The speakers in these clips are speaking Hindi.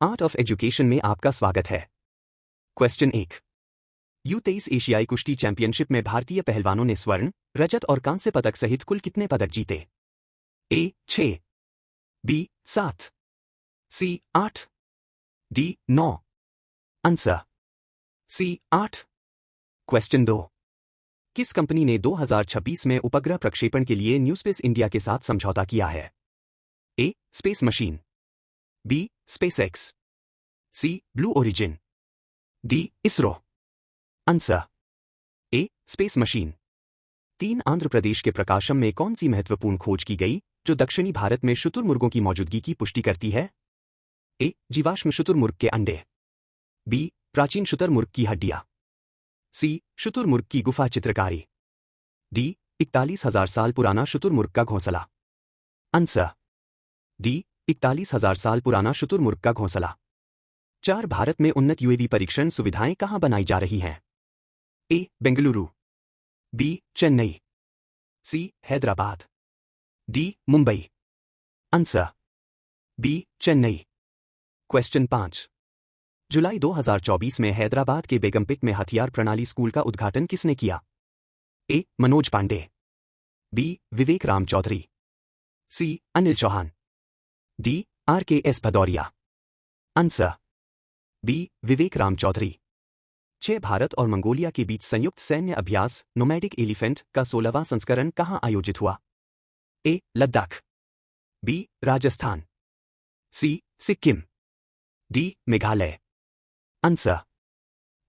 आर्ट ऑफ एजुकेशन में आपका स्वागत है। क्वेश्चन 1। U23 एशियाई कुश्ती चैंपियनशिप में भारतीय पहलवानों ने स्वर्ण, रजत और कांस्य पदक सहित कुल कितने पदक जीते? A 6, B 7, C 8, D 9। Answer C 8। Question 2। किस कंपनी ने 2026 में उपग्रह प्रक्षेपण के लिए न्यू स्पेस इंडिया के साथ समझौता किया है? A space machine, B SpaceX, C Blue Origin, D ISRO. Answer A space machine. 3 Andhra Pradesh के प्रकाशम में कौन सी महत्वपूर्ण खोज की गई जो दक्षिणी भारत में शुतुरमुर्गों की मौजूदगी की पुष्टि करती है? A जीवाश्म शुतुरमुर्ग के अंडे, B प्राचीन शुतुरमुर्ग की हड्डियां, C शुतुरमुर्ग की गुफा चित्रकारी, D 41,000 साल पुराना शुतुरमुर्ग का घोंसला। आंसर D 41,000 साल पुराना शुतुरमुर्ग का घोंसला। 4 भारत में उन्नत UAV परीक्षण सुविधाएं कहां बनाई जा रही हैं? A Bengaluru, B Chennai, C Hyderabad, D Mumbai. Answer B Chennai. Question 5। जुलाई 2024 में हैदराबाद के बेगमपेट में हथियार प्रणाली स्कूल का उद्घाटन किसने किया? A Manoj Pandey, B Vivek Ram Chaudhary, C Anil Chauhan, D RKS Bhadauria. Answer B Vivek Ram Chaudhary. 6 Bharat और मंगोलिया के बीच संयुक्त सैन्य अभ्यास नोमैडिक एलिफेंट का 16वां संस्करण कहां आयोजित हुआ? A Ladakh, B Rajasthan, C Sikkim, D Meghalaya. Answer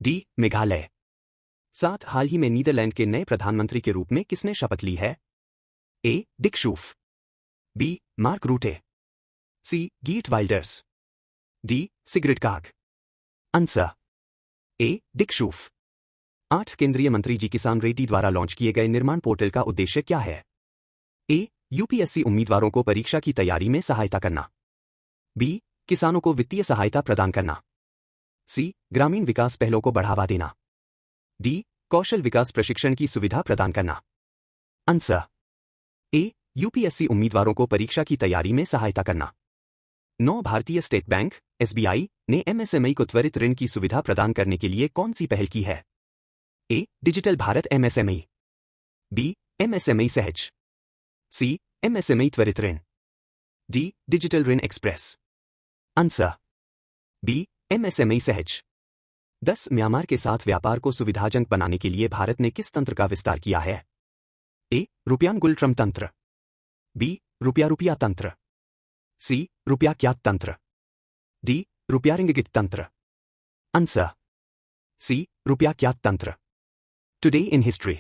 D Meghalaya. 7 हाल ही में नीदरलैंड के नए प्रधानमंत्री के रूप में किसने शपथ ली है? A Dick Schoof, B Mark Rutte, C गीट Wilders, D Sigrid Kaag. Answer A Dick Schoof. 8 केंद्रीय मंत्री जी किसान रेड्डी द्वारा लॉन्च किए गए निर्माण पोर्टल का उद्देश्य क्या है? A UPSC उम्मीदवारों को परीक्षा की तैयारी में सहायता करना, B किसानों को वित्तीय सहायता प्रदान करना, C ग्रामीण विकास पहलों को बढ़ावा देना, D कौशल विकास प्रशिक्षण की सुविधा प्रदान करना। आंसर A UPSC उम्मीदवारों को परीक्षा की तैयारी में सहायता करना। 9 भारतीय स्टेट बैंक SBI ने MSME को त्वरित ऋण की सुविधा प्रदान करने के लिए कौन सी पहल की है? A digital Bharat MSME, B MSME सहज, C MSME त्वरित ऋण, D डिजिटल ऋण एक्सप्रेस। आंसर B MSME सहज। 10 म्यांमार के साथ व्यापार को सुविधाजनक बनाने के लिए भारत ने किस तंत्र का विस्तार किया है? A रुपयांगुल ट्रम तंत्र, B रुपया तंत्र, C रुपया क्यात तंत्र, D रुपया रिंगिट तंत्र। आंसर C रुपया क्यात तंत्र। Today in history.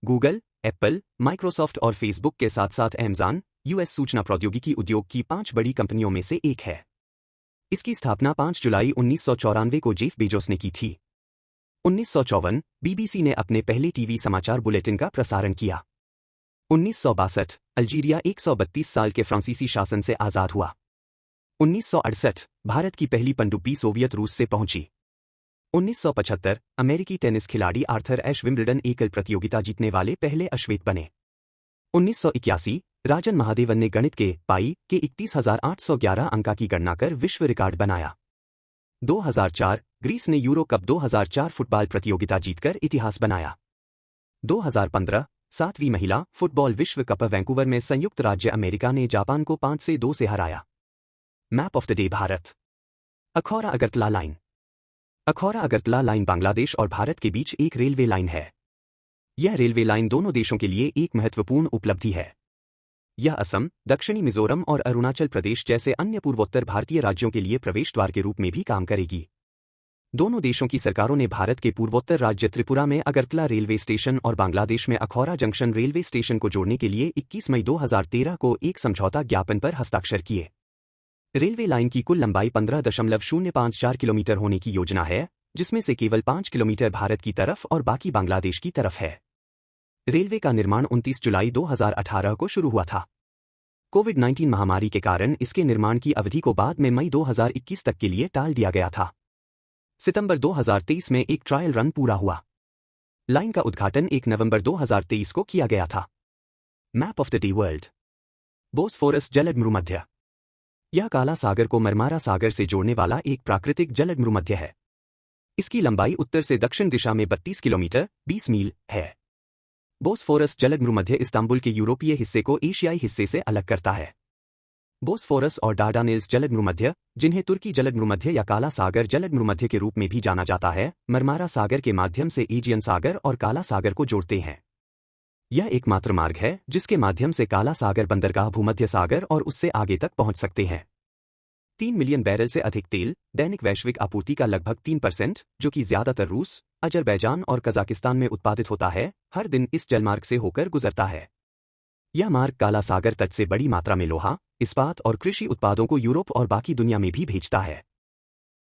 Google, Apple, Microsoft और फेसबुक के साथ साथ अमेज़न US सूचना प्रौद्योगिकी उद्योग की 5 बड़ी कंपनियों में से एक है। इसकी स्थापना 5 जुलाई 1994 को जेफ बेजोस ने की थी। 1954 BBC ने अपने पहले टीवी समाचार बुलेटिन का प्रसारण किया। 1962 अल्जीरिया 132 साल के फ्रांसीसी शासन से आज़ाद हुआ। 1968 भारत की पहली पनडुब्बी सोवियत रूस से पहुंची। 1975 अमेरिकी टेनिस खिलाड़ी आर्थर एश विंबलडन एकल प्रतियोगिता जीतने वाले पहले अश्वेत बने। 1981 राजन महादेवन ने गणित के पाई के 31,811 अंका की गणना कर विश्व रिकॉर्ड बनाया। 2004 ग्रीस ने यूरो कप 2004 फुटबॉल प्रतियोगिता जीतकर इतिहास बनाया। 2015 7वीं महिला फुटबॉल विश्व कप वैंकूवर में संयुक्त राज्य अमेरिका ने जापान को 5-2 से हराया। Map of the day Bharat. Akhaura Agartala line. Akhaura Agartala line Bangladesh और भारत के बीच एक रेलवे लाइन है। यह रेलवे लाइन दोनों देशों के लिए एक महत्वपूर्ण उपलब्धि है। यह असम, दक्षिणी मिजोरम और अरुणाचल प्रदेश जैसे अन्य पूर्वोत्तर भारतीय राज्यों के लिए प्रवेश द्वार के रूप में भी काम करेगी। दोनों देशों की सरकारों ने भारत के पूर्वोत्तर राज्य त्रिपुरा में अगरतला रेलवे स्टेशन और बांग्लादेश में अखौरा जंक्शन रेलवे स्टेशन को जोड़ने के लिए 21 मई 2013 को एक समझौता ज्ञापन पर हस्ताक्षर किए। रेलवे लाइन की कुल लंबाई 15.054 किलोमीटर होने की योजना है, जिसमें से केवल 5 किलोमीटर भारत की तरफ और बाकी बांग्लादेश की तरफ है। रेलवे का निर्माण 29 जुलाई 2018 को शुरू हुआ था। कोविड-19 महामारी के कारण इसके निर्माण की अवधि को बाद में मई 2021 तक के लिए टाल दिया गया था। सितंबर 2023 में एक ट्रायल रन पूरा हुआ। लाइन का उद्घाटन 1 नवंबर 2023 को किया गया था। Map of the day world. Bosphorus जलद भूमध्य। यह काला सागर को मरमारा सागर से जोड़ने वाला एक प्राकृतिक जलद भूमध्य है। इसकी लंबाई उत्तर से दक्षिण दिशा में 32 किलोमीटर 20 मील है। बोस्फोरस जलद भूमध्य इस्तांबुल के यूरोपीय हिस्से को एशियाई हिस्से से अलग करता है। बोस्फोरस और डार्डानेल्स जलद भूमध्य, जिन्हें तुर्की जलद भूमध्य या काला सागर जलद भूमध्य के रूप में भी जाना जाता है, मरमारा सागर के माध्यम से एजियन सागर और काला सागर को जोड़ते हैं। यह एकमात्र मार्ग है जिसके माध्यम से काला सागर बंदरगाह भूमध्य सागर और उससे आगे तक पहुंच सकते हैं। 3 मिलियन बैरल से अधिक तेल, दैनिक वैश्विक आपूर्ति का लगभग 3%, जो कि ज्यादातर रूस, अजरबैजान और कजाकिस्तान में उत्पादित होता है, हर दिन इस जलमार्ग से होकर गुजरता है। यह मार्ग काला सागर तट से बड़ी मात्रा में लोहा, इस्पात और कृषि उत्पादों को यूरोप और बाकी दुनिया में भी भेजता है।